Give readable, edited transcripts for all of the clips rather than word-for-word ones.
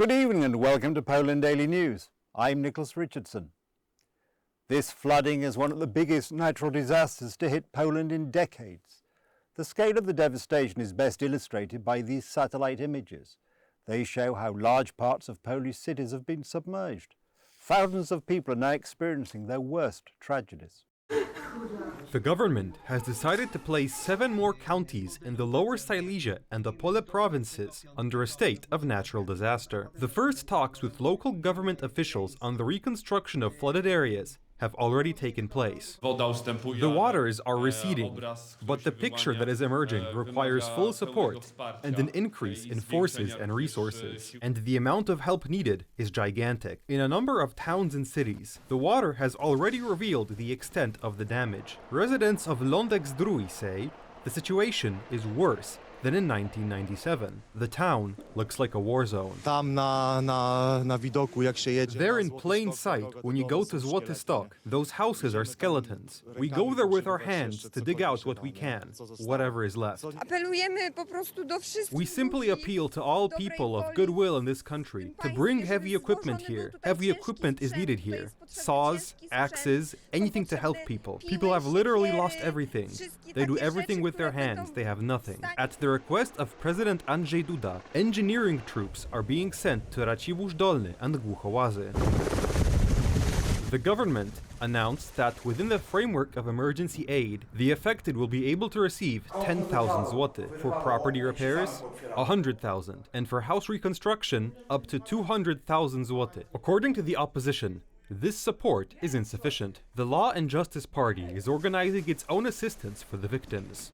Good evening and welcome to Poland Daily News. I'm Nicholas Richardson. This flooding is one of the biggest natural disasters to hit Poland in decades. The scale of the devastation is best illustrated by these satellite images. They show how large parts of Polish cities have been submerged. Thousands of people are now experiencing their worst tragedies. The government has decided to place 7 more counties in the Lower Silesia and Opole provinces under a state of natural disaster. The first talks with local government officials on the reconstruction of flooded areas have already taken place. The waters are receding, but the picture that is emerging requires full support and an increase in forces and resources. And the amount of help needed is gigantic. In a number of towns and cities, the water has already revealed the extent of the damage. Residents of Lądek-Zdrój say the situation is worse than in 1997. The town looks like a war zone. There in plain sight, when you go to Złoty Stok, those houses are skeletons. We go there with our hands to dig out what we can, whatever is left. We simply appeal to all people of goodwill in this country to bring heavy equipment here. Heavy equipment is needed here. Saws, axes, anything to help people. People have literally lost everything. They do everything with their hands, they have nothing. At the request of President Andrzej Duda, engineering troops are being sent to Racibórz Dolny and Głuchołazy. The government announced that within the framework of emergency aid, the affected will be able to receive 10,000 zloty, for property repairs 100,000, and for house reconstruction up to 200,000 zloty. According to the opposition, this support is insufficient. The Law and Justice Party is organizing its own assistance for the victims.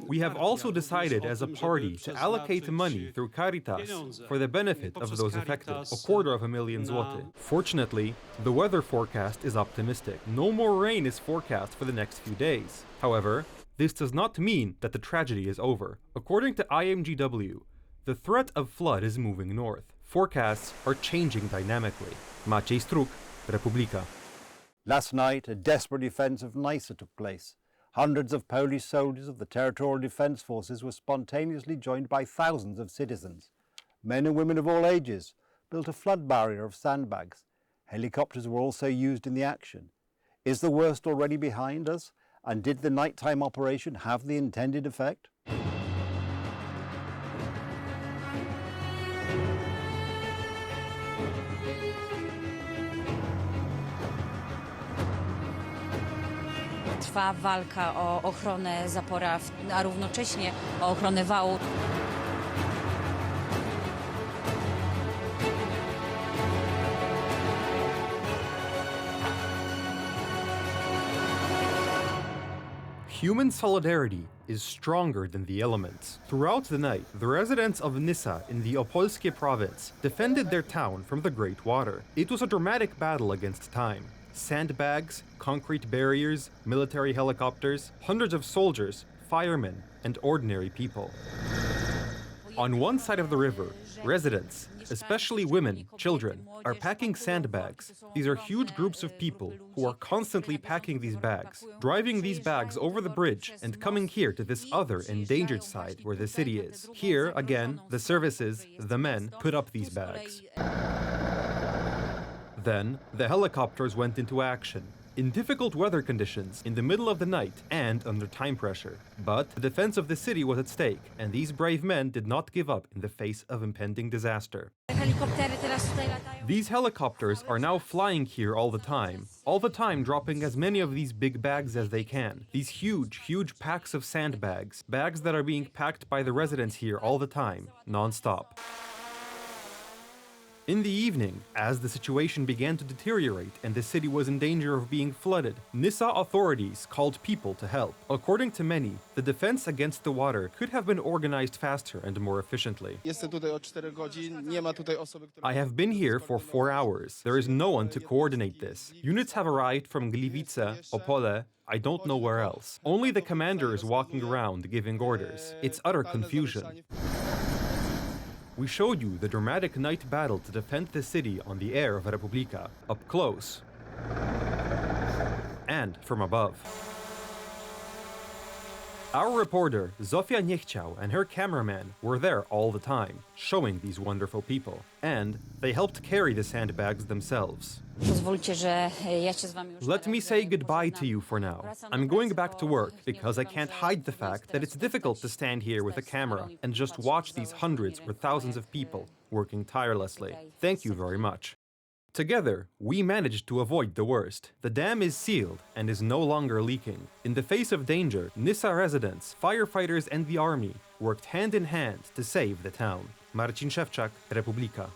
We have also decided as a party to allocate money through Caritas for the benefit of those affected, 250,000 zloty. Fortunately, the weather forecast is optimistic. No more rain is forecast for the next few days. However, this does not mean that the tragedy is over. According to IMGW, the threat of flood is moving north. Forecasts are changing dynamically. Maciej Struk, Republika. Last night, a desperate defence of Nysa took place. Hundreds of Polish soldiers of the Territorial Defence Forces were spontaneously joined by thousands of citizens. Men and women of all ages built a flood barrier of sandbags. Helicopters were also used in the action. Is the worst already behind us? And did the nighttime operation have the intended effect? Trwa walka o ochronę zapora, a równocześnie o ochronę wału. Human solidarity is stronger than the elements. Throughout the night, the residents of Nysa in the Opolskie province defended their town from the Great Water. It was a dramatic battle against time. Sandbags, concrete barriers, military helicopters, hundreds of soldiers, firemen, and ordinary people. On one side of the river, residents, especially women, children, are packing sandbags. These are huge groups of people who are constantly packing these bags, driving these bags over the bridge and coming here to this other endangered side where the city is. Here, again, the services, the men, put up these bags. Then, the helicopters went into action, in difficult weather conditions, in the middle of the night, and under time pressure. But the defense of the city was at stake, and these brave men did not give up in the face of impending disaster. These helicopters are now flying here all the time dropping as many of these big bags as they can. These huge packs of sandbags, bags that are being packed by the residents here all the time, non-stop. In the evening, as the situation began to deteriorate and the city was in danger of being flooded, Nysa authorities called people to help. According to many, the defense against the water could have been organized faster and more efficiently. I have been here for 4 hours. There is no one to coordinate this. Units have arrived from Gliwice, Opole, I don't know where else. Only the commander is walking around giving orders. It's utter confusion. We showed you the dramatic night battle to defend the city on the air of Republika, up close and from above. Our reporter, Zofia Niechciał, and her cameraman were there all the time, showing these wonderful people. And they helped carry the sandbags themselves. Let me say goodbye to you for now. I'm going back to work because I can't hide the fact that it's difficult to stand here with a camera and just watch these hundreds or thousands of people working tirelessly. Thank you very much. Together, we managed to avoid the worst. The dam is sealed and is no longer leaking. In the face of danger, Nysa residents, firefighters and the army worked hand in hand to save the town. Marcin Szewczak, Republika.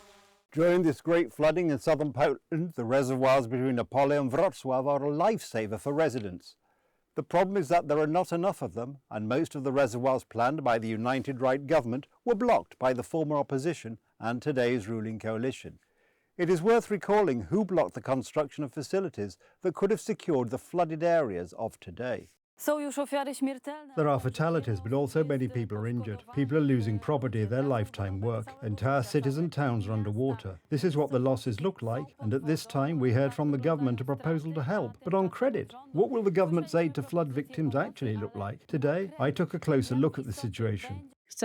During this great flooding in southern Poland, the reservoirs between Opole and Wrocław are a lifesaver for residents. The problem is that there are not enough of them, and most of the reservoirs planned by the United Right government were blocked by the former opposition and today's ruling coalition. It is worth recalling who blocked the construction of facilities that could have secured the flooded areas of today. There are fatalities, but also many people are injured. People are losing property, their lifetime work. Entire cities and towns are underwater. This is what the losses look like, and at this time we heard from the government a proposal to help, but on credit. What will the government's aid to flood victims actually look like? Today, I took a closer look at the situation. We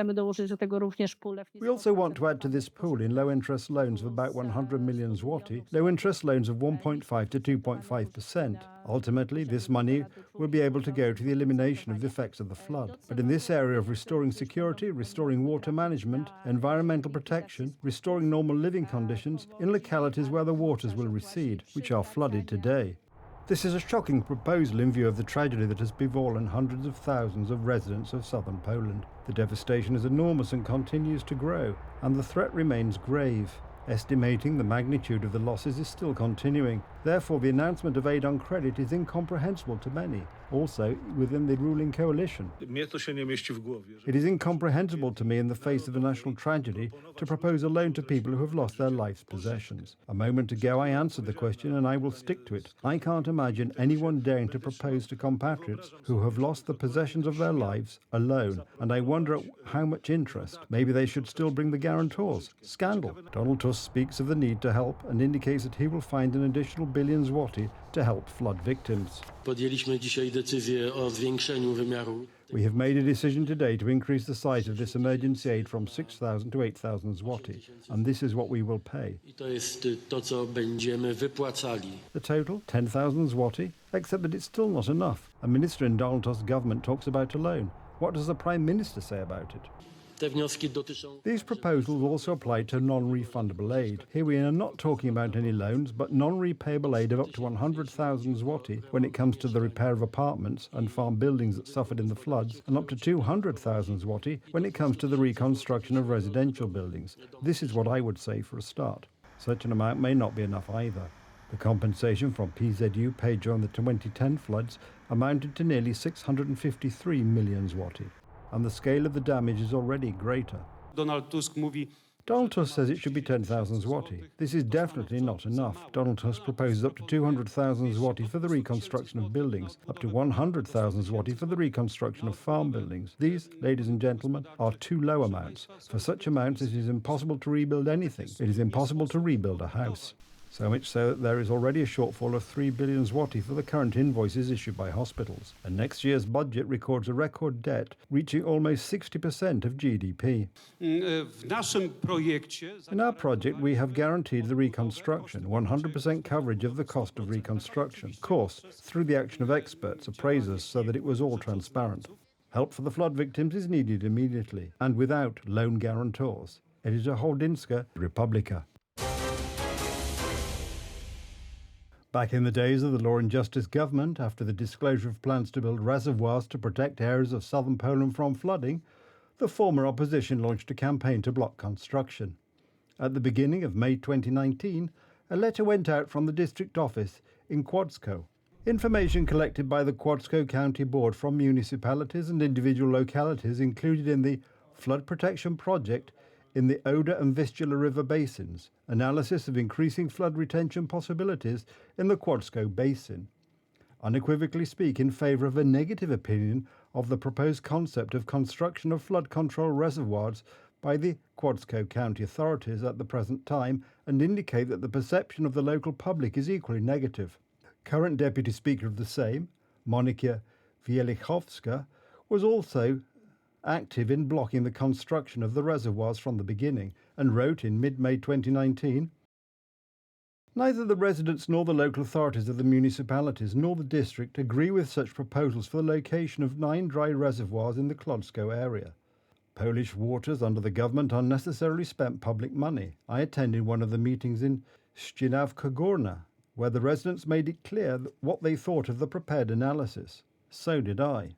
also want to add to this pool in low-interest loans of about 100 million zloty, low-interest loans of 1.5 to 2.5%. Ultimately, this money will be able to go to the elimination of the effects of the flood. But in this area of restoring security, restoring water management, environmental protection, restoring normal living conditions in localities where the waters will recede, which are flooded today. This is a shocking proposal in view of the tragedy that has befallen hundreds of thousands of residents of southern Poland. The devastation is enormous and continues to grow, and the threat remains grave. Estimating the magnitude of the losses is still continuing. Therefore, the announcement of aid on credit is incomprehensible to many, also within the ruling coalition. It is incomprehensible to me in the face of a national tragedy to propose a loan to people who have lost their life's possessions. A moment ago I answered the question and I will stick to it. I can't imagine anyone daring to propose to compatriots who have lost the possessions of their lives a loan, and I wonder at how much interest. Maybe they should still bring the guarantors. Scandal. Donald Tusk speaks of the need to help and indicates that he will find an additional billion zloty to help flood victims. We have made a decision today to increase the size of this emergency aid from 6,000 to 8,000 zloty, and this is what we will pay. The total, 10,000 zloty, except that it's still not enough. A minister in Donald Tusk's government talks about a loan. What does the Prime Minister say about it? These proposals also apply to non-refundable aid. Here we are not talking about any loans, but non-repayable aid of up to 100,000 zloty when it comes to the repair of apartments and farm buildings that suffered in the floods, and up to 200,000 zloty when it comes to the reconstruction of residential buildings. This is what I would say for a start. Such an amount may not be enough either. The compensation from PZU paid during the 2010 floods amounted to nearly 653 million zloty. And the scale of the damage is already greater. Donald Tusk says it should be 10,000 zloty. This is definitely not enough. Donald Tusk proposes up to 200,000 zloty for the reconstruction of buildings, up to 100,000 zloty for the reconstruction of farm buildings. These, ladies and gentlemen, are too low amounts. For such amounts, it is impossible to rebuild anything. It is impossible to rebuild a house. So much so that there is already a shortfall of 3 billion zloty for the current invoices issued by hospitals. And next year's budget records a record debt reaching almost 60% of GDP. In our project, we have guaranteed the reconstruction, 100% coverage of the cost of reconstruction, of course, through the action of experts, appraisers, so that it was all transparent. Help for the flood victims is needed immediately, and without loan guarantors. Editor Holdinska, Republika. Back in the days of the Law and Justice government, after the disclosure of plans to build reservoirs to protect areas of southern Poland from flooding, the former opposition launched a campaign to block construction. At the beginning of May 2019, a letter went out from the district office in Kłodzko. Information collected by the Kłodzko County Board from municipalities and individual localities included in the Flood Protection Project in the Oder and Vistula River basins, analysis of increasing flood retention possibilities in the Kłodzko Basin, unequivocally speak in favour of a negative opinion of the proposed concept of construction of flood control reservoirs by the Kłodzko County authorities at the present time, and indicate that the perception of the local public is equally negative. Current Deputy Speaker of the Sejm, Monika Wielichowska, was also active in blocking the construction of the reservoirs from the beginning and wrote in mid-May 2019, "Neither the residents nor the local authorities of the municipalities nor the district agree with such proposals for the location of 9 dry reservoirs in the Kłodzko area. Polish waters under the government unnecessarily spent public money. I attended one of the meetings in Ścinawka Górna, where the residents made it clear what they thought of the prepared analysis. So did I."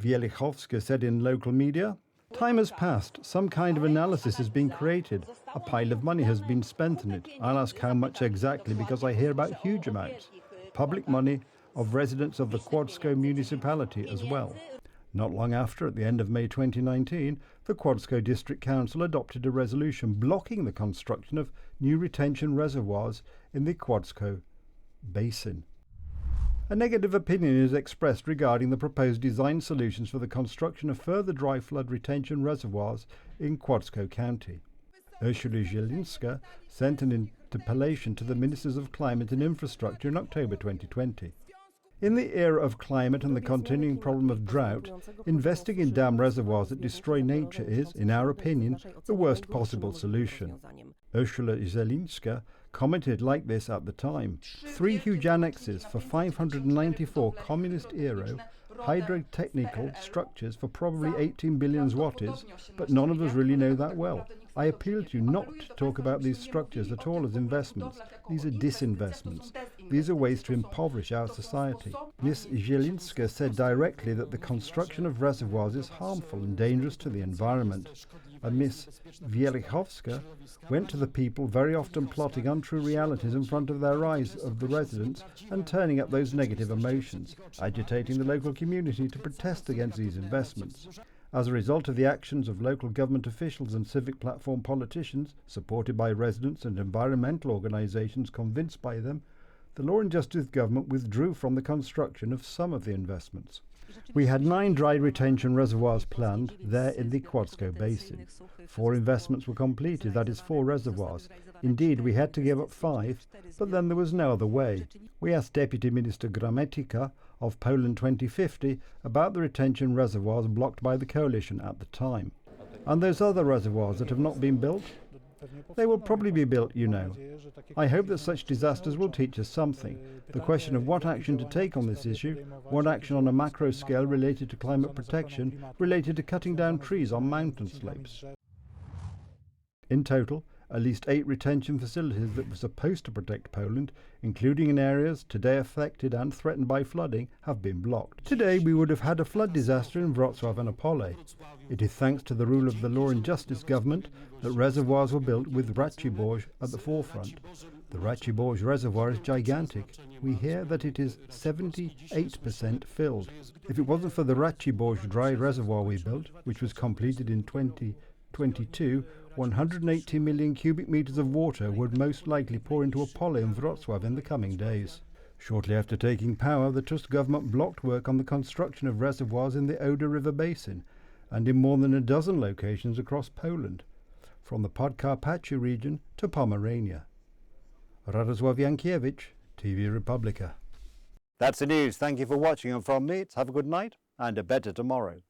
Wielichowska said in local media, "Time has passed. Some kind of analysis has been created. A pile of money has been spent on it. I'll ask how much exactly because I hear about huge amounts. Public money of residents of the Kłodzko municipality as well." Not long after, at the end of May 2019, the Kłodzko District Council adopted a resolution blocking the construction of new retention reservoirs in the Kłodzko basin. A negative opinion is expressed regarding the proposed design solutions for the construction of further dry flood retention reservoirs in Kłodzko County. Ursula Zielinska sent an interpellation to the Ministers of Climate and Infrastructure in October 2020. In the era of climate and the continuing problem of drought, investing in dam reservoirs that destroy nature is, in our opinion, the worst possible solution. Ursula Zielinska commented like this at the time: 3 huge annexes for 594 communist-era hydrotechnical structures for probably 18 billion zlotys, but none of us really know that well. I appeal to you not to talk about these structures at all as investments. These are disinvestments. These are ways to impoverish our society. Ms. Zielinska said directly that the construction of reservoirs is harmful and dangerous to the environment. And Ms. Wielichowska went to the people, very often plotting untrue realities in front of their eyes of the residents and turning up those negative emotions, agitating the local community to protest against these investments. As a result of the actions of local government officials and civic platform politicians, supported by residents and environmental organisations convinced by them, the Law and Justice government withdrew from the construction of some of the investments. We had 9 dry retention reservoirs planned there in the Kłodzko basin. 4 investments were completed, that is 4 reservoirs. Indeed, we had to give up 5, but then there was no other way. We asked Deputy Minister Gramatyka of Poland 2050 about the retention reservoirs blocked by the coalition at the time. And those other reservoirs that have not been built? They will probably be built, you know. I hope that such disasters will teach us something. The question of what action to take on this issue, what action on a macro scale related to climate protection, related to cutting down trees on mountain slopes. In total, at least 8 retention facilities that were supposed to protect Poland, including in areas today affected and threatened by flooding, have been blocked. Today we would have had a flood disaster in Wrocław and Opole. It is thanks to the rule of the Law and Justice government that reservoirs were built with Racibórz at the forefront. The Racibórz reservoir is gigantic. We hear that it is 78% filled. If it wasn't for the Racibórz dry reservoir we built, which was completed in 2022, 180 million cubic meters of water would most likely pour into Opole and Wrocław in the coming days. Shortly after taking power, the Tusk government blocked work on the construction of reservoirs in the Oder River basin and in more than a dozen locations across Poland, from the Podkarpacie region to Pomerania. Radosław Jankiewicz, TV Republica. That's the news. Thank you for watching, and from me, have a good night and a better tomorrow.